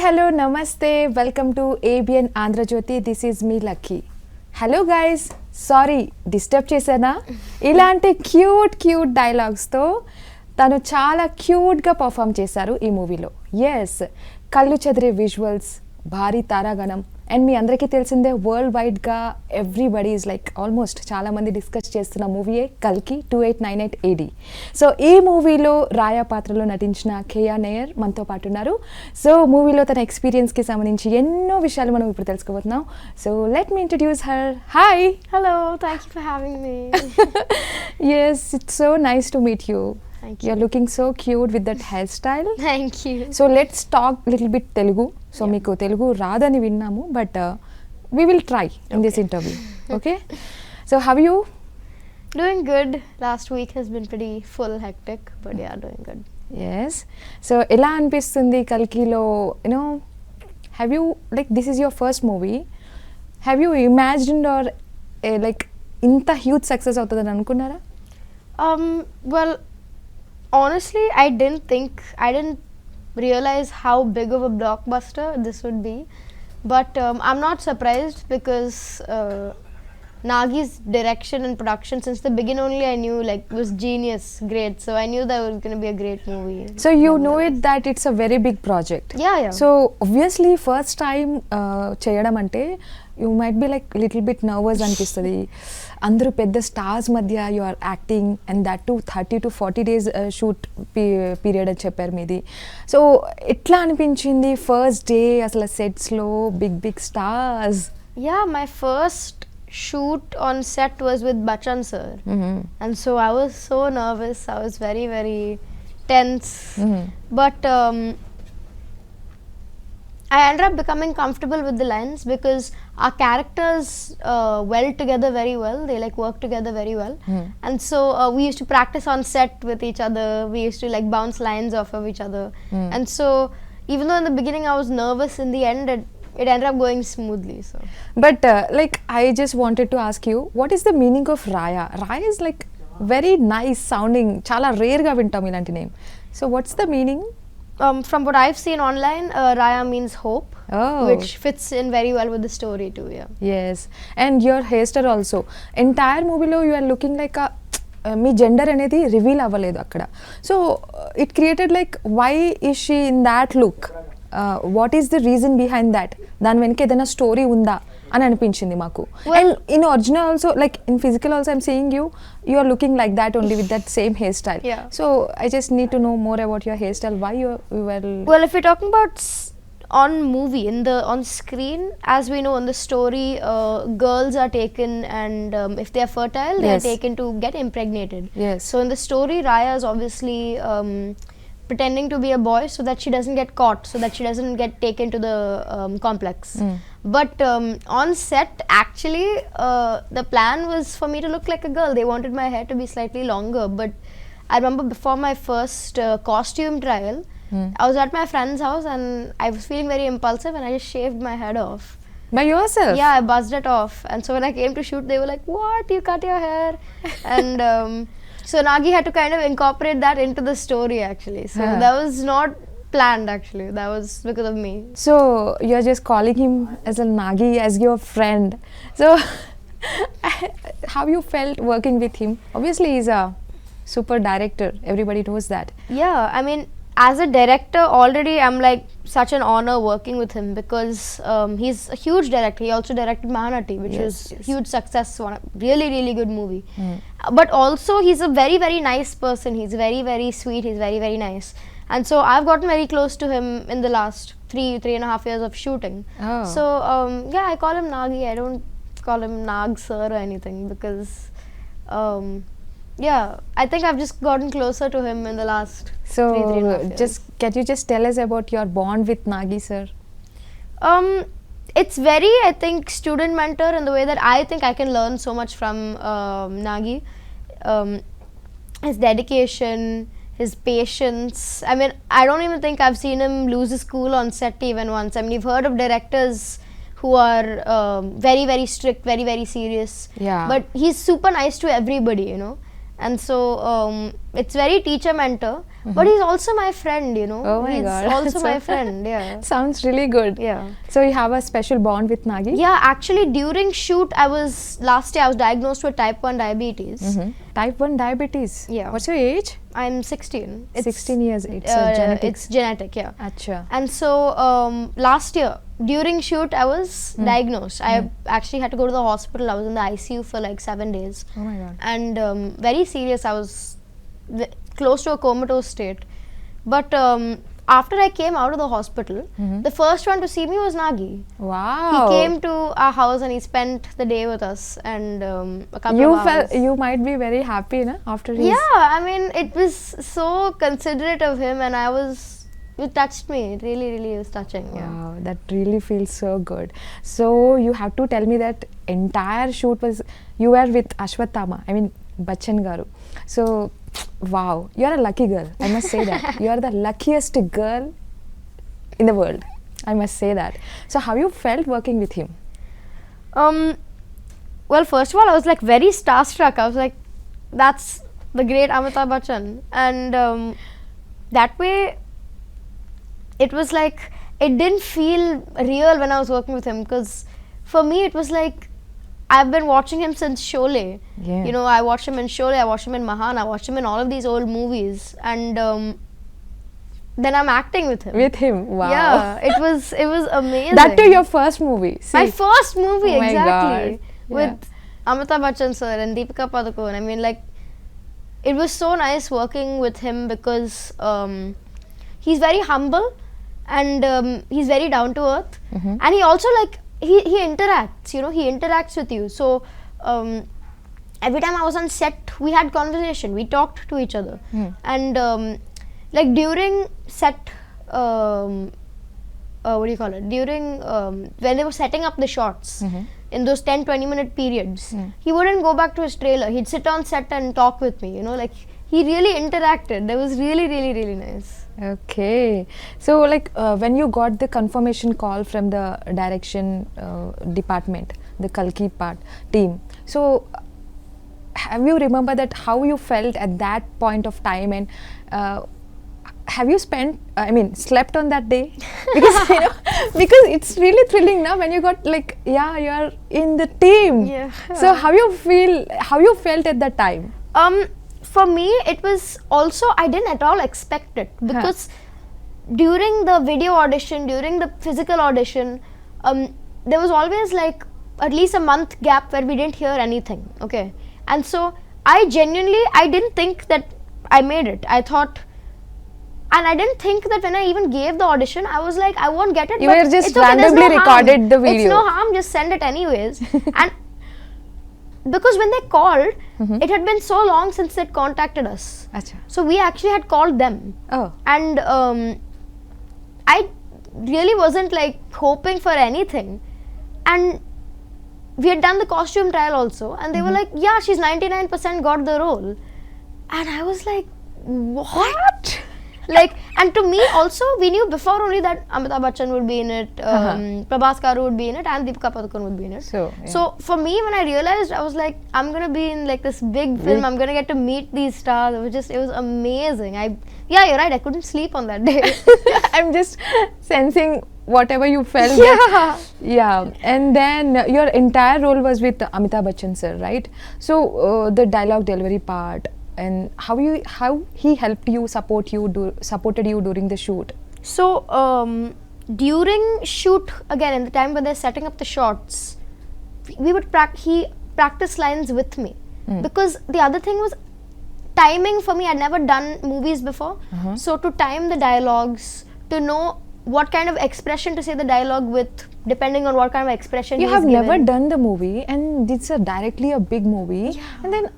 hello, namaste. Welcome to ABN Andhra Jyoti. This is me, Lucky. Hello guys. Sorry, disturb చేసానా? ఇలాంటి cute డైలాగ్స్తో తను చాలా క్యూట్గా perform చేశారు ఈ మూవీలో. ఎస్, కళ్ళు చెదిరే విజువల్స్, భారీ తారాగణం, అండ్ మీ అందరికీ తెలిసిందే వరల్డ్ వైడ్గా ఎవ్రీబడి ఈజ్ లైక్ ఆల్మోస్ట్ చాలామంది డిస్కస్ చేస్తున్న మూవీయే కల్కి 2898 AD. సో ఈ మూవీలో రాయా పాత్రలో నటించిన కేయా నేయర్ మనతో పాటు ఉన్నారు. సో మూవీలో తన ఎక్స్పీరియన్స్కి సంబంధించి ఎన్నో విషయాలు మనం ఇప్పుడు తెలుసుకోబోతున్నాం. So let me introduce her. Hi. Hello, thank you for having me. Yes, it's so nice to meet you. Thank you. You're looking so cute with that hairstyle. Thank you. So let's talk little bit Telugu. So meeku Telugu రాదని విన్నాము, but we will try in this interview. Okay? So how are you? Doing good. Last week has been pretty full, hectic, but yeah, doing good. Yes. So ఎలా అనిపిస్తుంది కల్కిలో? You know, have you, like, this is your first movie. Have you imagined or like ఇంత huge success అవుతుందని అనుకున్నారా? Well, honestly, I didn't realize how big of a blockbuster this would be, but I'm not surprised because Nagi's direction and production since the beginning only I knew like was genius, great. So I knew that it was going to be a great movie. So you know it that it's a very big project. Yeah. So obviously first time చేయడం అంటే you might be like little bit nervous అనిపిస్తుంది. అందరూ పెద్ద stars మధ్య you are acting and that too 30 to 40 days shoot period అని చెప్పారు మీది. So ఎట్లా అనిపించింది ఫస్ట్ డే అసలు సెట్స్లో big stars? Yeah, my first shoot on set was with Bachchan sir. And so I was so nervous. I was very tense. But I ended up becoming comfortable with the lines because our characters well together very well. They like work together very well. And so we used to practice on set with each other. We used to like bounce lines off of each other. And so even though in the beginning I was nervous, in the end it ended up going smoothly. So But like I just wanted to ask you, what is the meaning of Raya? Raya is like very nice sounding. చాలా rare గా వింటాం ఇలాంటి name. So what's the meaning? From what I've seen online, Raya means hope, which fits in very well with the story too. Yeah. Yes, and your hairstyle also. Entire movie lo you are looking like a మీ gender అనేది reveal అవ్వలేదు అక్కడ. So it created like why is she in that look? What is the reason behind that? దాని వెనక ఏదైనా story ఉందా అని అనిపించింది మాకు. And in original also like in physical also I'm seeing you are looking like that only with that same hair style. So I just need to know more about your hair style. Why you were Well, if you're talking about on movie, on screen, as we know in the story, girls are taken and if they are fertile, they are taken to get impregnated. Yes. So in the story, Raya is obviously pretending to be a boy so that she doesn't get caught, so that she doesn't get taken to the complex. But on set, actually, the plan was for me to look like a girl. They wanted my hair to be slightly longer, but I remember before my first costume trial, I was at my friend's house and I was feeling very impulsive and I just shaved my head off. By yourself? Yeah, I buzzed it off. And so when I came to shoot, they were like, "What? You cut your hair?" And so Nagi had to kind of incorporate that into the story actually. So that was not planned actually. That was because of me. So you're just calling him as a Nagi, as your friend. So how you felt working with him? Obviously he's a super director. Everybody knows that. Yeah, I mean, as a director already I'm like such an honor working with him because he's a huge director. He also directed Mahanati, which is huge success, one really good movie. But also he's a very nice person. He's very sweet. He's very nice. And so I've gotten very close to him in the last three and a half years of shooting. So yeah, I call him Nagi. I don't call him Nag sir or anything because yeah, I think I've just gotten closer to him in the last So 3.5 years. Can you just tell us about your bond with Nagi sir? It's very, I think, student mentor in the way that I think I can learn so much from Nagi. His dedication, his patience. I mean, I don't even think I've seen him lose his cool on set even once. I mean, you've heard of directors who are very strict, very serious. Yeah. But he's super nice to everybody, you know. And so it's very teacher mentor, but he's also my friend, you know. Oh my he's God. also my friend, yeah. Sounds really good. Yeah. So you have a special bond with Nagi? Yeah, actually during shoot last year I was diagnosed with type 1 diabetes. Type 1 diabetes? Yeah. What's your age? I'm 16. 16 years. It's genetics. It's genetic, yeah. Acha. And so last year during shoot I was diagnosed. I actually had to go to the hospital. I was in the ICU for like 7 days. Oh my God. And very serious. I was close to a comatose state. But after I came out of the hospital, the first one to see me was Nagi. Wow. He came to our house and he spent the day with us, and a couple of hours. You might be very happy, na, after his... Yeah, I mean, it was so considerate of him, and it touched me. It really, really was touching. Wow, that really feels so good. So you have to tell me that entire shoot was, you were with Ashwatthama, I mean Bachchan garu. So, wow, you are a lucky girl, I must say that. You are the luckiest girl in the world, I must say that. So how you felt working with him? Well, first of all, I was like very starstruck. I was like, that's the great Amitabh Bachchan. And that way, it was like, it didn't feel real when I was working with him, because for me it was like, I've been watching him since Sholay. Yeah. You know, I watched him in Sholay, I watched him in Mahan, I watched him in all of these old movies, and then I'm acting with him. With him, wow. Yeah, it was amazing. That too your first movie. See. My first movie, Oh my exactly. God. With Amitabh Bachchan sir and Deepika Padukone. I mean, like, it was so nice working with him because he's very humble, and he's very down to earth, and he also like he interacts, you know, he interacts with you. So every time I was on set, we had conversation, we talked to each other, and like during set, what do you call it, during when they were setting up the shots, in those 10-20 minute periods, he wouldn't go back to his trailer, he'd sit on set and talk with me, you know, like he really interacted. That was really, really, really nice. Okay, so like when you got the confirmation call from the direction department, the Kalki team, so have you remember that how you felt at that point of time, and have you slept on that day? Because you know, because it's really thrilling now when you got like, yeah, you are in the team. Yeah. So how you felt at that time? For me, it was also, I didn't at all expect it, because during the video audition, during the physical audition, there was always like at least a month gap where we didn't hear anything. Okay, and so I didn't think that I made it. I thought, and I didn't think that when I even gave the audition, I was like, I won't get it. You but were just it's okay, randomly recorded the video. It's no harm, just send it anyways. And because when they called, it had been so long since they'd contacted us. Achha. So we actually had called them. Oh. And I really wasn't like hoping for anything. And we had done the costume trial also, and they were like, yeah, she's 99% got the role. And I was like, what? Like, and to me also, we knew before only that Amitabh Bachchan would be in it, Prabhas would be in it, and Deepika Padukone would be in it. So, yeah. So for me, when I realized, I was like, I'm gonna be in like this big film. I'm gonna get to meet these stars. It was amazing. Yeah, you're right. I couldn't sleep on that day. I'm just sensing whatever you felt. Yeah. Yeah. And then your entire role was with Amitabh Bachchan sir, right? So the dialogue delivery part, and how he helped you, supported you during the shoot. So during shoot, again in the time when they're setting up the shots, we would he practice lines with me, because the other thing was timing for me. I'd never done movies before, so to time the dialogues, to know what kind of expression to say the dialogue with, depending on what kind of expression you he's have given. never done the movie, and it's directly a big movie. Yeah. And then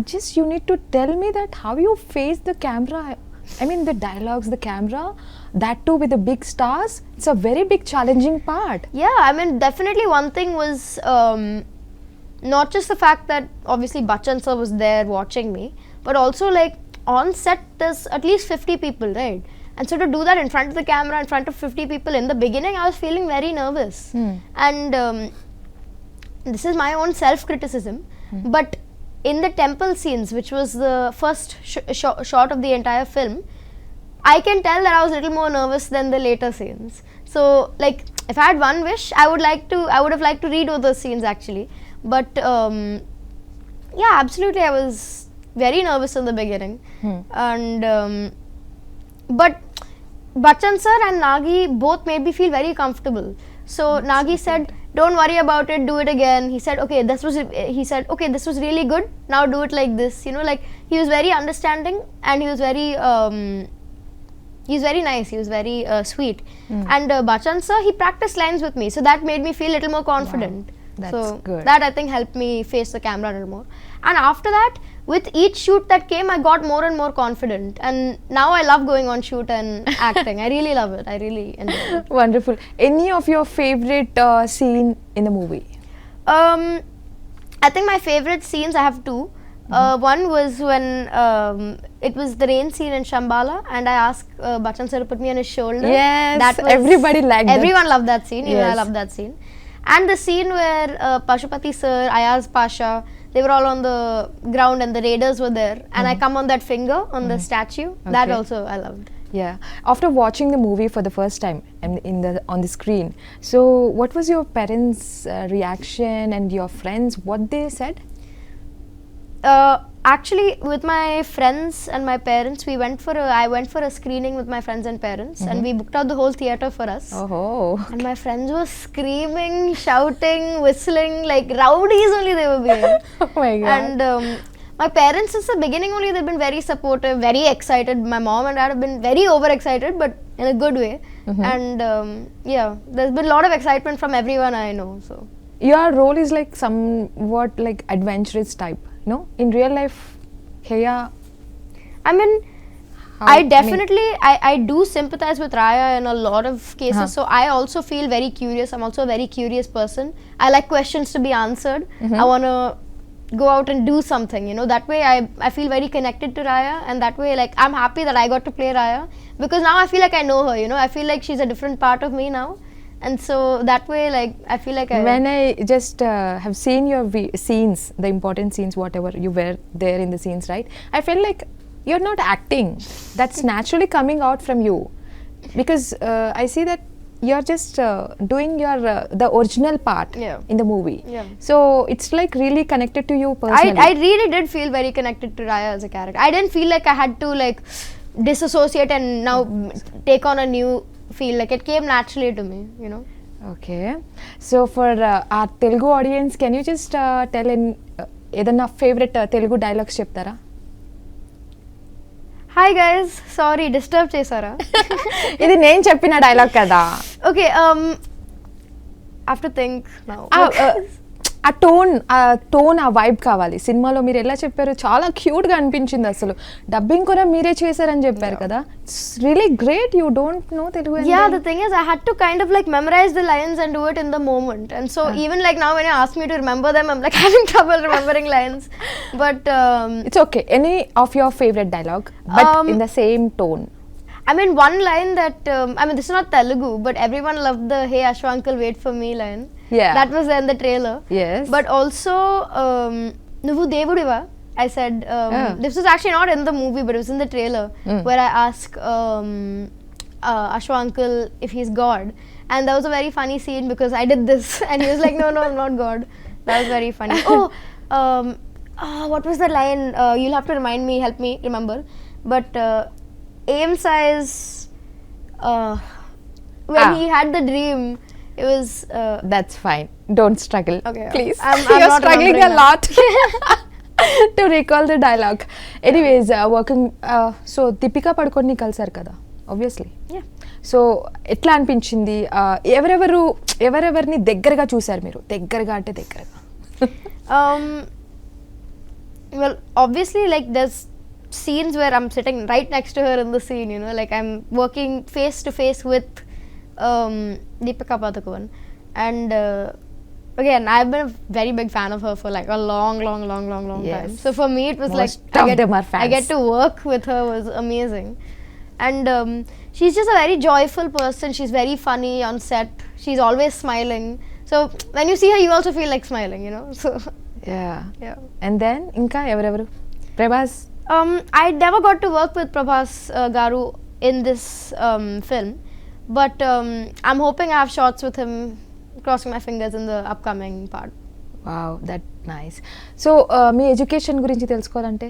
just you need to tell me that how you face the camera. I mean the dialogues, the camera, that too with the big stars. It's a very big challenging part. Yeah, I mean definitely one thing was not just the fact that obviously Bachchan sir was there watching me, but also like on set there's at least 50 people, right? And so to do that in front of the camera, in front of 50 people, in the beginning I was feeling very nervous. And this is my own self-criticism, but in the temple scenes, which was the first shot of the entire film, I can tell that I was a little more nervous than the later scenes. So like, if I had one wish, I would have liked to redo those scenes actually. But yeah, absolutely, I was very nervous in the beginning. And but Bachchan sir and Nagi both made me feel very comfortable. So Nagi said, "Don't worry about it. Do it again." He said, "Okay, this was really good. Now do it like this." You know, like he was very understanding, and he was very nice. He was very sweet. And Bachchan sir, he practiced lines with me, so that made me feel a little more confident. Wow. That's so good. That I think helped me face the camera a little more. And after that, with each shoot that came, I got more and more confident. And now I love going on shoot and acting. I really love it. I really enjoy it. Wonderful. Any of your favorite scene in the movie? I think my favorite scenes, I have two. One was when it was the rain scene in Shambhala, and I asked Bachchan sir to put me on his shoulder. Yes, everybody liked that. Everyone loved that scene. Even Yes. I loved that scene. And the scene where Pashupati sir, Ayaz Pasha, they were all on the ground and the raiders were there, and I come on that finger on the statue. That Okay. also I loved. Yeah. After watching the movie for the first time on the screen, so what was your parents' reaction and your friends? What they said? Actually, with my friends and my parents, I went for a screening with my friends and parents, and we booked out the whole theatre for us. Oh. And my friends were screaming, shouting, whistling, like rowdies only they were being. Oh my God. And my parents, since the beginning only, they've been very supportive, very excited. My mom and dad have been very overexcited, but in a good way. And yeah, there's been a lot of excitement from everyone I know. So Your role is like somewhat like adventurous type, no? In real life, Keya, I mean, I do sympathize with Raya in a lot of cases. So I also feel very curious. I'm also a very curious person. I like questions to be answered. I want to go out and do something, you know. That way I feel very connected to Raya, and that way like I'm happy that I got to play Raya, because now I feel like I know her, you know. I feel like she's a different part of me now. And so that way, like, I feel like when I just have seen your scenes, the important scenes, whatever you were there in the scenes, right? I felt like you're not acting. That's naturally coming out from you, because I see that you're just doing your the original part in the movie. Yeah. So it's like really connected to you personally. I really did feel very connected to Raya as a character. I didn't feel like I had to like disassociate and now take on a new feel. Like it came naturally to me, you know. Okay. So for our Telugu audience, can you just tell in ఏదన్నా favorite Telugu dialogues చెప్తారా? Hi guys, sorry disturb చేసారా? ఇది నేను చెప్పిన dialogue కదా. Okay, I have to think now. ఆ tone ఆ vibe కావాలి. సినిమాలో మీరు ఎలా చెప్పారు, చాలా క్యూట్ గా అనిపించింది. అసలు డబ్బింగ్ కూడా మీరే చేశారని చెప్పారు కదా. It's really great. You don't know Telugu. Yeah, the thing is I had to kind of like memorize the lines and do it in the moment, and so even like now when you ask me to remember them, I'm like having trouble remembering lines. But it's okay. Any of your favorite dialogue but in the same tone? I mean, one line that I mean, this is not Telugu, but everyone loved the "Hey Ashwa uncle, wait for me" line. Yeah, that was in the trailer. Yes, but also Nuvu Devudiva, I said this was actually not in the movie, but it was in the trailer where I asked Ashwa uncle if he's God, and that was a very funny scene because I did this and he was like, no, I'm not God. That was very funny. What was the line? You'll have to remind me, help me remember. But aim size, when he had the dream, it was that's fine, don't struggle. Okay, please. I'm you're not struggling a lot to recall the dialogue. Anyways, working so Deepika Padukone kalsaru kada, obviously. Yeah. So ఎట్లా అనిపించింది? ఎవరెవరిని దగ్గరగా చూసారు మీరు? దగ్గరగా అంటే దగ్గరగా. Well, obviously, like there's scenes where I'm sitting right next to her in the scene, you know, like I'm working face to face with Deepika Padukone, and again, I've been a very big fan of her for like a long Yes. time. So for me, it was Most of them are fans. I get to work with her was amazing, and she's just a very joyful person. She's very funny on set. She's always smiling. So when you see her, you also feel like smiling, you know. So Yeah. And then ఇంకా ఎవరెవరు? Prabhas. I never got to work with Prabhas Garu in this film, but I'm hoping I have shots with him, crossing my fingers, in the upcoming part. Wow, that nice. So me education గురించి తెలుసుకోవాలంటే?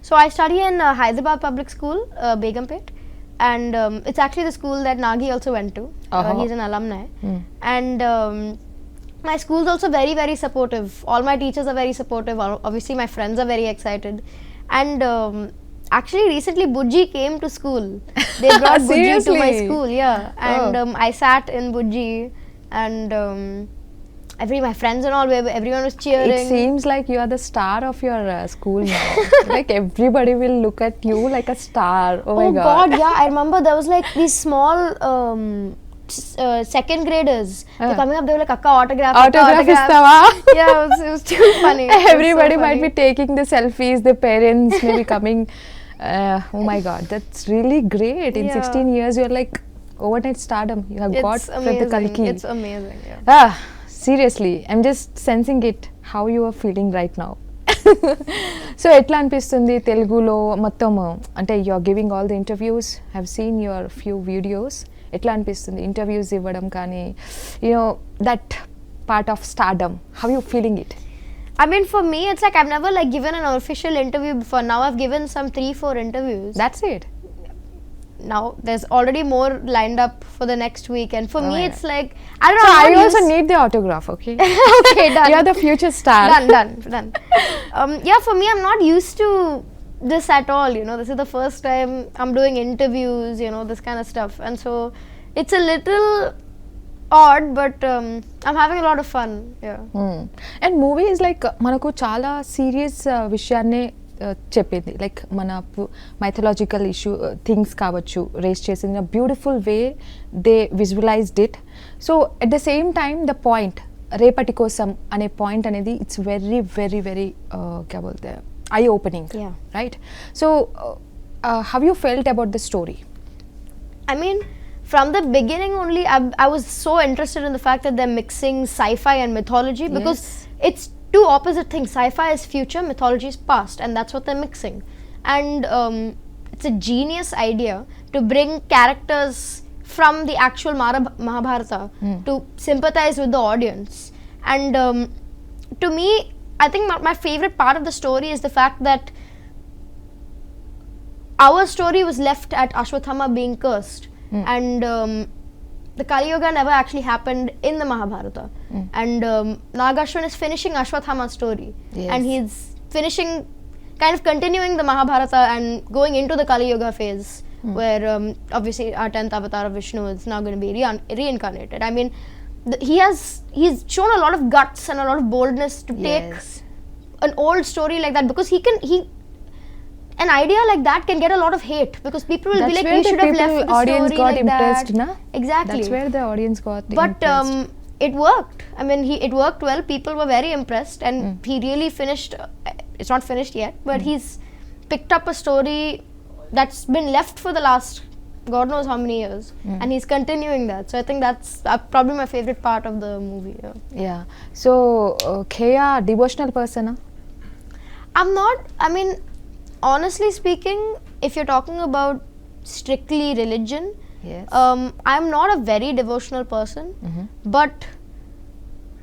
So I study in Hyderabad Public School, Begumpet, and it's actually the school that Nagi also went to. He's an alumni. And my school's also very, very supportive. All my teachers are very supportive. Obviously, my friends are very excited. And actually, recently, Budji came to school. They brought Budji to my school, yeah. And I sat in Budji, and my friends and all, everyone was cheering. It seems like you are the star of your school now. Like everybody will look at you like a star. Oh my God. Yeah. I remember there was like these small second graders. They're coming up, they were like, Akka, autograph. Istava? Yeah, it was too funny. Everybody might be taking the selfies, the parents may be coming. Oh my God, that's really great. In 16 years, you're like overnight stardom. You have got from the Kalki. It's amazing, yeah. Seriously, I'm just sensing it, how you are feeling right now. So ఎట్లా అనిపిస్తుంది తెలుగులో మొత్తం? అంటే you are giving all the interviews, have seen your few videos. ఎట్లా అనిపిస్తుంది interviews ఇవ్వడం కానీ, you know that part of stardom, how you feeling it? I mean, for me, it's like I've never like given an official interview before. Now I've given some 3-4 interviews. That's it. Now there's already more lined up for the next week, and for me it's like, I don't So know. I also need the autograph, okay? Okay, done. You're the future star. Done. Yeah, for me, I'm not used to this at all. You know, this is the first time I'm doing interviews. You know, this kind of stuff, and so it's a little odd, but I'm having a lot of fun. Yeah. And movie is like manaku chala serious విషయాన్నే చెప్పింది. Like మన mythological issue things కావచ్చు race చేసిన beautiful way they visualised it. So at the same time the point రేపటి కోసం అనే point అనేది it's very very very క్యా బోల్తే eye opening, right? So how you felt about the story? I mean, from the beginning only, I was so interested in the fact that they're mixing sci-fi and mythology, because it's two opposite things. Sci-fi is future, mythology is past, and that's what they're mixing. And it's a genius idea to bring characters from the actual Mahabharata to sympathize with the audience. And to me, I think my favorite part of the story is the fact that our story was left at Ashwatthama being cursed, and the Kali Yuga never actually happened in the Mahabharata. And Nagashwan is finishing Ashwatthama's story, and he's finishing, kind of continuing the Mahabharata and going into the Kali Yuga phase, where obviously our 10th avatar of Vishnu is now going to be reincarnated. I mean, he's shown a lot of guts and a lot of boldness to take an old story like that, because an idea like that can get a lot of hate, because people will be like, you should have left the audience story got like impressed, that. na? Exactly. That's where the audience got but impressed. it worked. I mean, it worked well. People were very impressed, and he really finished. It's not finished yet, but he's picked up a story that's been left for the last God knows how many years, and he's continuing that. So I think that's probably my favorite part of the movie. Yeah. So Keya, devotional person? I'm not. I mean, honestly speaking, if you're talking about strictly religion, I'm not a very devotional person, but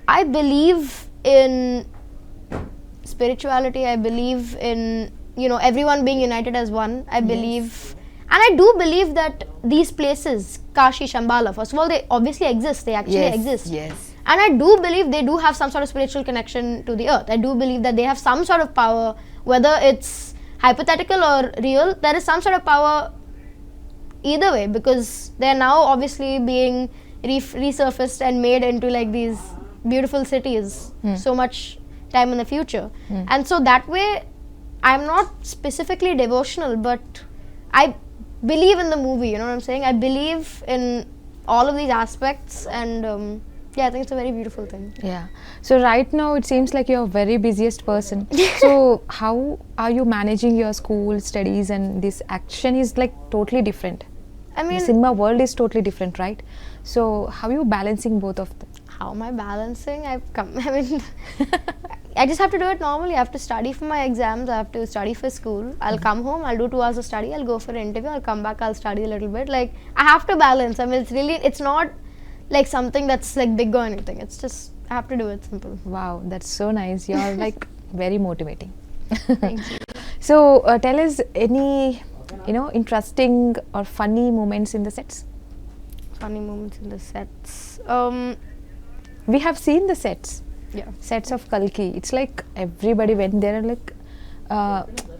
I believe in spirituality. I believe in, you know, everyone being united as one. I believe, and I do believe that these places, Kashi, Shambhala, first of all, they obviously exist. They actually exist. And I do believe they do have some sort of spiritual connection to the earth. I do believe that they have some sort of power, whether it's hypothetical or real. There is some sort of power either way, because they are now obviously being resurfaced and made into like these beautiful cities so much time in the future. And so that way, I'm not specifically devotional, but I believe in the movie, you know what I'm saying? I believe in all of these aspects, and I think it's a very beautiful thing. Yeah. So right now it seems like you're a very busiest person. So how are you managing your school studies, and this action is like totally different? I mean, the cinema world is totally different, right? So how are you balancing both of them? How am I balancing? I mean, I just have to do it normally. I have to study for my exams. I have to study for school. I'll come home. I'll do 2 hours of study. I'll go for an interview. I'll come back. I'll study a little bit. Like, I have to balance. I mean, it's not like something that's like big or anything. It's just, I have to do it simple. Wow, that's so nice. You're like very motivating. Thank you. So tell us any, interesting or funny moments in the sets. Funny moments in the sets. We have seen the sets. Yeah. Sets of Kalki. It's like everybody went there and like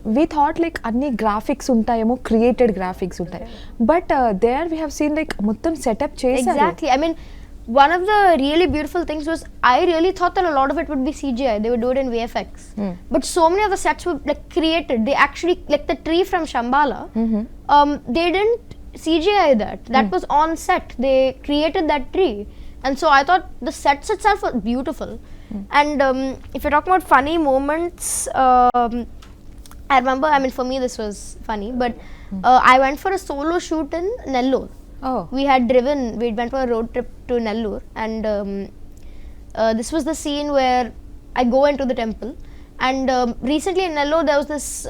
we thought like anni graphics untayemo, created graphics untayi. But there we have seen like mottam setup chesaru. Exactly. I mean, one of the really beautiful things was I really thought that a lot of it would be CGI. They would do it in VFX. But so many of the sets were like created. They actually, like the tree from Shambhala, they didn't CGI that. That was on set. They created that tree. And so I thought the sets itself were beautiful. And if you're talking about funny moments, I remember, I mean, for me this was funny, but I went for a solo shoot in Nellore. Oh. We went for a road trip to Nellore, and this was the scene where I go into the temple. And recently in Nellore, there was this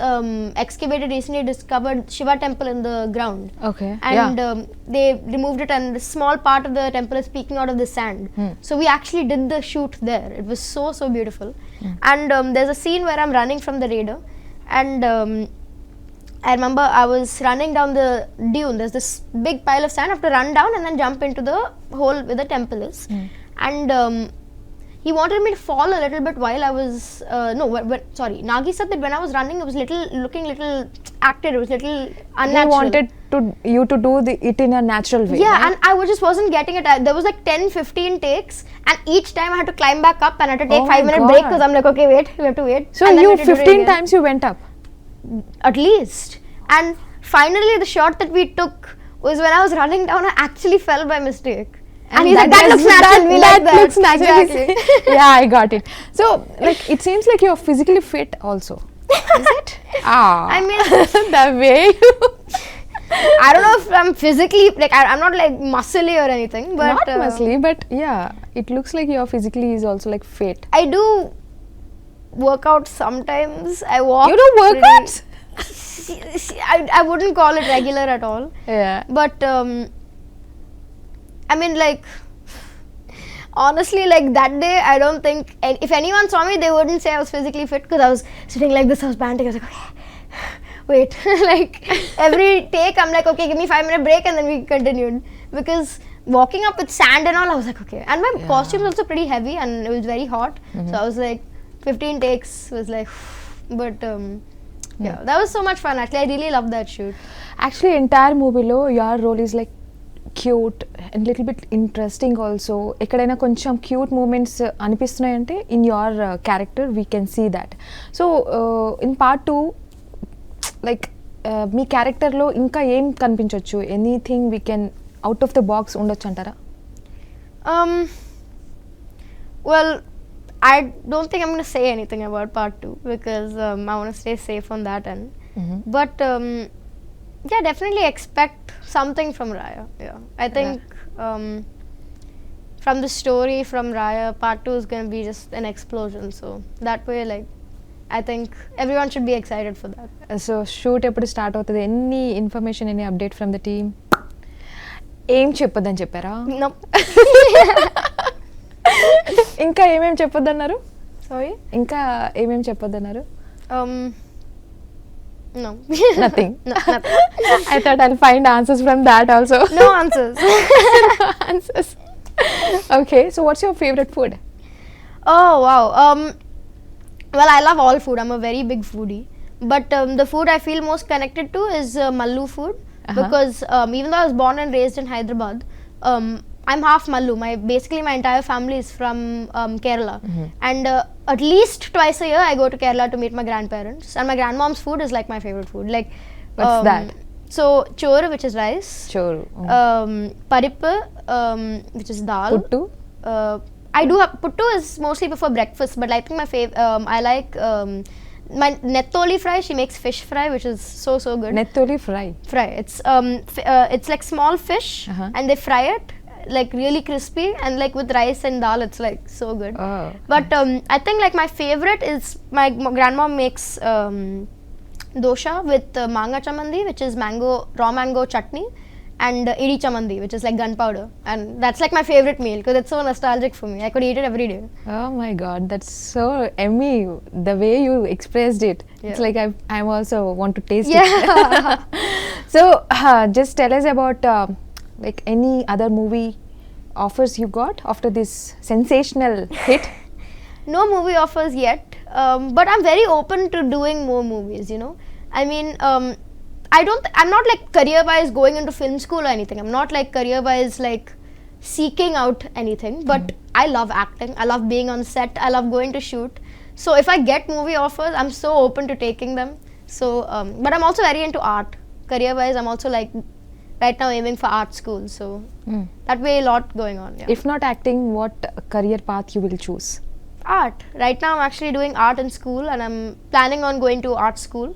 excavated, recently discovered Shiva temple in the ground. Okay. And they removed it, and the small part of the temple is peeking out of the sand. So we actually did the shoot there. It was so beautiful. And there's a scene where I'm running from the raider, and I remember I was running down the dune. There's this big pile of sand. I have to run down and then jump into the hole where the temple is. And he wanted me to fall a little bit while I was, Nagi said that when I was running, it was looking little acted, it was little unnatural. He wanted you to do it in a natural way. Yeah, right? and I just wasn't getting it. There was like 10-15 takes, and each time I had to climb back up and I had to take 5-minute break because I'm like, okay, wait, we have to wait. So and you 15 times you went up? At least. And finally the shot that we took was when I was running down, I actually fell by mistake. And he's like, that looks natural, we like that. Looks natural. Exactly. Yeah, I got it. So, like, it seems like you're physically fit also. Is it? I mean, the way I don't know if I'm physically, like, I'm not like muscly or anything, but... Not muscly, but yeah, it looks like your physically is also like fit. I do work out sometimes. I walk. You do workouts? I wouldn't call it regular at all. Yeah. But, I mean, like, honestly, like that day, I don't think, if anyone saw me, they wouldn't say I was physically fit because I was sitting like this, I was panting, I was like, okay, wait. Like, every take, I'm like, okay, give me 5-minute break, and then we continued. Because walking up with sand and all, I was like, okay. And my costume was also pretty heavy and it was very hot. So I was like, 15 takes was like, but yeah, that was so much fun. Actually, I really loved that shoot. Actually, entire movie lo, your role is like cute and little bit interesting also. ఎక్కడైనా కొంచెం cute moments అనిపిస్తున్నాయంటే in your character we can see that. So in part 2 like మీ క్యారెక్టర్లో ఇంకా ఏం కనిపించవచ్చు? Anything we can out of the box ఉండొచ్చు అంటారా? Well, I don't think I'm going to say anything about part 2 because I want to stay safe on that end. But yeah, definitely expect something from Raya. Yeah, I think from the story from Raya, part 2 is going to be just an explosion. So that way, like, I think everyone should be excited for that. So shoot ఎప్పుడు start అవుతుంది? Any information, any update from the team? ఏం చెప్పొద్దని చెప్పారా? No. ఇంకా ఏమేమి చెప్పొద్దన్నారు? Sorry? ఇంకా ఏమేమి చెప్పొద్దన్నారు? No. Nothing. No, nothing. I thought I'll find answers from that also. No answers. No answers. Okay, so what's your favorite food? Oh wow. Well, I love all food. I'm a very big foodie. But the food I feel most connected to is Mallu food because even though I was born and raised in Hyderabad, I'm half Mallu. Basically my entire family is from Kerala, and at least twice a year I go to Kerala to meet my grandparents, and my grandmom's food is like my favorite food. Like, what's that? So choru, which is rice. Choru. Parippu, which is dal. Puttu. I do have puttu is mostly before breakfast, but I think my I like my nettoli fry. She makes fish fry, which is so good. Nettoli fry. Fry. It's like small fish, and they fry it. like really crispy, and like with rice and dal, it's like so good. Oh. But I think like my favorite is my grandma makes dosha with manga chamandi, which is raw mango chutney, and idi chamandi, which is like gunpowder, and that's like my favorite meal because it's so nostalgic for me. I could eat it every day. Oh my God, that's so yummy. The way you expressed it, it's Yeah. like I'm also want to taste Yeah. it. So just tell us about like any other movie offers you got after this sensational hit. No movie offers yet, but I'm very open to doing more movies, you know. I mean, I'm not like career-wise going into film school or anything. I'm not like career-wise like seeking out anything, but I love acting. I love being on set. I love going to shoot. So if I get movie offers, I'm so open to taking them. So, but I'm also very into art. Career-wise, I'm also like right now aiming for art school. So that way, a lot going on. Yeah. If not acting, what career path you will choose? Art. Right now I'm actually doing art in school, and I'm planning on going to art school.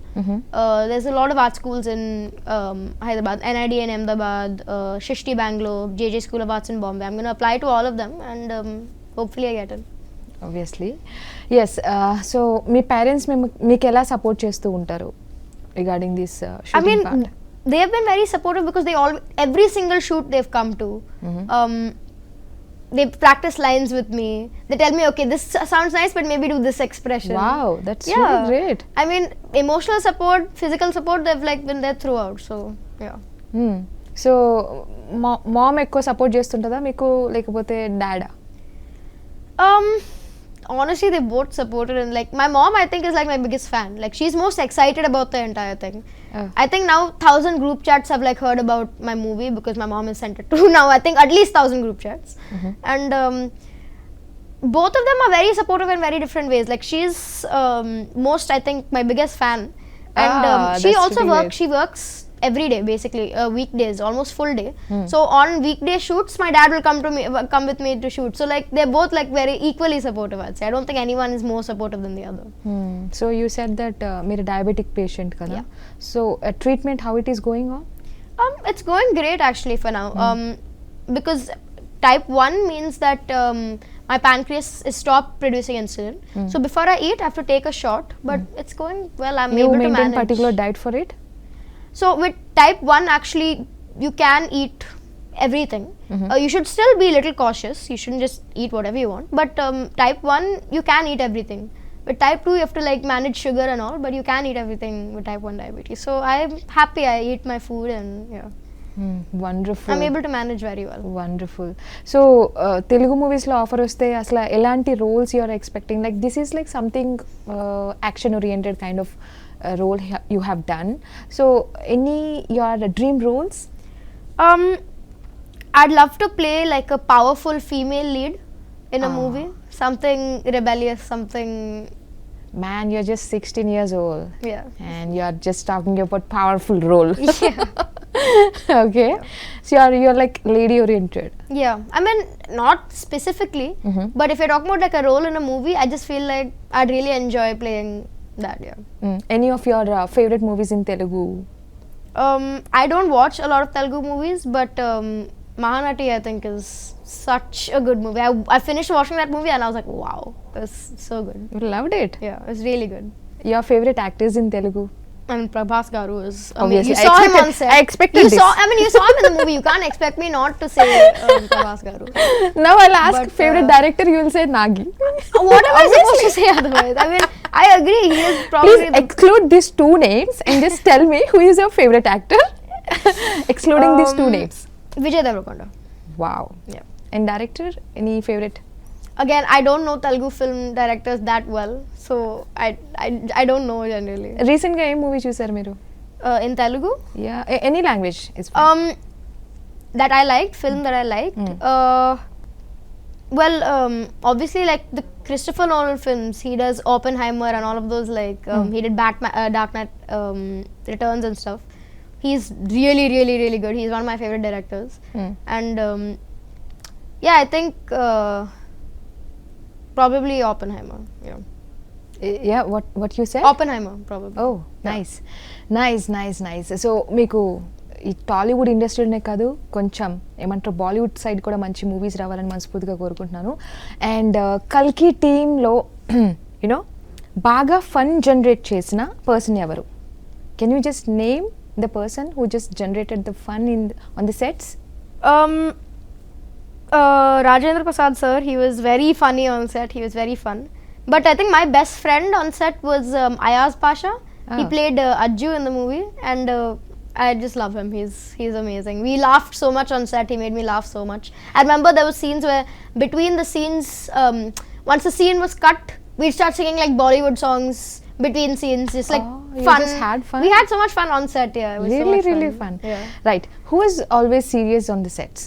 There's a lot of art schools in Hyderabad, NID in Ahmedabad, Shishti Bangalore, JJ School of Arts in Bombay. I'm going to apply to all of them, and hopefully I get in. Obviously. Yes. So me parents మీకు ఎలా support చేస్తూ ఉంటారు regarding this I shooting mean, part? they have been very supportive because every single shoot they've come to, they practice lines with me. They tell me, okay, this sounds nice, but maybe do this expression. Wow, that's really great. I mean, emotional support, physical support, they've like been there throughout. So yeah. So mom ఎక్కువ support చేస్తుంటుందా మీకు లేకపోతే డాడా? Honestly, they both supported, and like my mom, I think, is like my biggest fan. Like she's most excited about the entire thing. Oh. I think now 1,000 group chats have like heard about my movie because my mom has sent it to now. I think at least 1,000 group chats, and both of them are very supportive in very different ways. Like she's most, I think, my biggest fan, and she that's also really works. She works every day, basically weekdays, almost full day. So on weekday shoots, my dad will come with me to shoot. So like they're both like very equally supportive, I'd say. I don't think anyone is more supportive than the other. So you said that మీరు diabetic patient కదా, so treatment how it is going on? It's going great actually for now, because type 1 means that my pancreas is stopped producing insulin. So before I eat, I have to take a shot, but it's going well. I'm You able to maintain manage. particular diet for it? So with type 1, actually, you can eat everything. You should still be a little cautious. You shouldn't just eat whatever you want. But type 1, you can eat everything. With type 2, you have to like manage sugar and all, but you can eat everything with type 1 diabetes. So I'm happy I eat my food, and yeah, wonderful. I'm able to manage very well. Wonderful. So Telugu మూవీస్లో offer వస్తే అసలు ఎలాంటి roles you are expecting? Like this is like something action oriented kind of role you have done. So any your dream roles? I'd love to play like a powerful female lead in a movie. Something rebellious, something... Man, you're just 16 years old. Yeah. And you're just talking about powerful role. Yeah. Okay. So you're like lady oriented. Yeah. I mean, not specifically, but if you're talking about like a role in a movie, I just feel like I'd really enjoy playing that. Yeah. Any of your favorite movies in Telugu? I don't watch a lot of Telugu movies, but Mahanati, I think, is such a good movie. I finished watching that movie and I was like, wow, that's so good. You loved it? Yeah, it's really good. Your favorite actors in Telugu? I mean, Prabhas garu is... Obviously. You saw him on set. I expected this. You saw him in the movie. You can't expect me not to say Prabhas garu. Now I'll ask But, favorite director, you will say Nagi. What am I supposed to say otherwise? I mean, I agree. He is probably Please exclude these two names and just tell me who is your favorite actor, excluding these two names. Vijay Deverakonda. Wow. Yeah. And director, any favorite? Again, I don't know Telugu film directors that well, so I don't know generally. Recent ga em movie chusaru meeru? In Telugu? Yeah, any language is fine. That I liked, film that I liked. Well, obviously, like the Christopher Nolan films, he does Oppenheimer and all of those. Like he did Batman, Dark Knight Returns and stuff. He's really, really, really good. He's one of my favorite directors. And yeah, I think probably Oppenheimer. Yeah. Yeah, what you said? Oppenheimer, probably. Oh, nice. Nice. So, meeku ఈ టాలీవుడ్ ఇండస్ట్రీలోనే కాదు కొంచెం ఏమంటారు Bollywood side కూడా మంచి movies రావాలని మనస్ఫూర్తిగా కోరుకుంటున్నాను. And కల్కి టీంలో యూనో బాగా ఫన్ జనరేట్ చేసిన పర్సన్ ఎవరు? Can you just name the person who just generated the fun on the sets? Rajendra Prasad sir, he was very funny on set. He was very fun. But I think my best friend on set was Ayaz Pasha. He played Ajju in the movie, and I just love him. He's amazing. We laughed so much on set. He made me laugh so much. I remember there were scenes where between the scenes, once the scene was cut, we'd start singing like Bollywood songs between scenes, just like you fun. just had fun? We had so much fun on set. Yeah, it was so much Really fun. Yeah. Right. Who is always serious on the sets?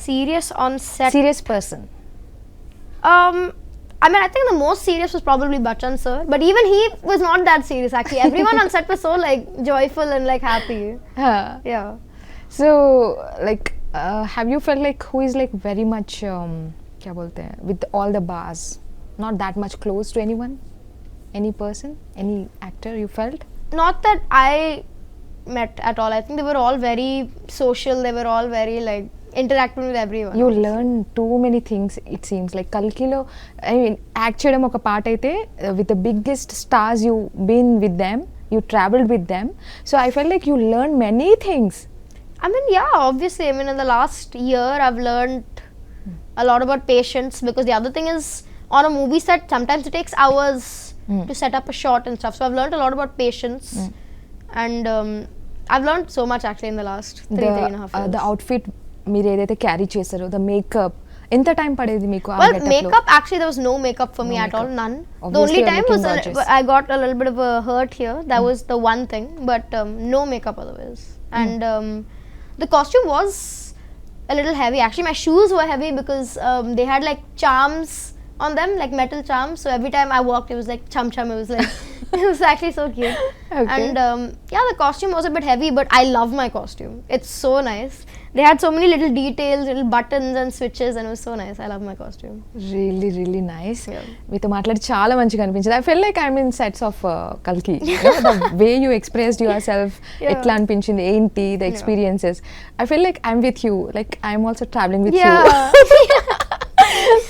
Serious on set. Serious person. I mean, I think the most serious was probably Bachchan sir, but even he was not that serious actually. Everyone on set was so like joyful and like happy. Yeah. So like have you felt like who is like very much kya bolte hain, with all the bars, not that much close to anyone, any person, any actor you felt? Not that I met at all. I think they were all very social. They were all very like interacting with everyone. You learn too many things, it seems like. Kalkilo, I mean, act cheyadam oka part aithe with the biggest stars you been with them, you traveled with them, so I felt like you learned many things. I mean, yeah, obviously. I mean, in the last year, I've learned a lot about patience, because the other thing is, on a movie set, sometimes it takes hours to set up a shot and stuff. So I've learned a lot about patience, and I've learned so much actually in the last three and a half years. The outfit మీరు ఏదైతే carry చేశారో, the makeup ఎంత time పడేది మీకు? Well, makeup, actually there was no makeup for me at all, none. The only time was I got a little bit of a hurt here. That was the one thing, but no makeup otherwise. And the costume was a little heavy. Actually, my shoes were heavy because they had like charms on them, like metal charms. So every time I walked, it was like chum chum. It was like it was actually so cute. Okay. And yeah, the costume was a bit heavy, but I love my costume. It's so nice. They had so many little details, little buttons and switches, and it was so nice. I love my costume. Really nice. Yeah. మీతో మాట్లాడి చాలా మంచిగా అనిపించింది. I feel like I'm in sets of Kalki. The way you expressed yourself, ఎట్లా అనిపించింది, ఏంటి, the experiences. I feel like I'm with you. Like I'm also traveling with you.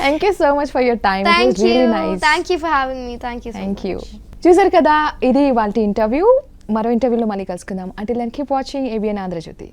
Thank you so much for your time. It was really nice. Thank you for having me. Thank you so much. చూసారు కదా, ఇది ఇవాల్టి interview. మరో ఇంటర్వ్యూలో మళ్ళీ కలుసుకుందాం. Until then, keep watching ABN Andhra Jyothi.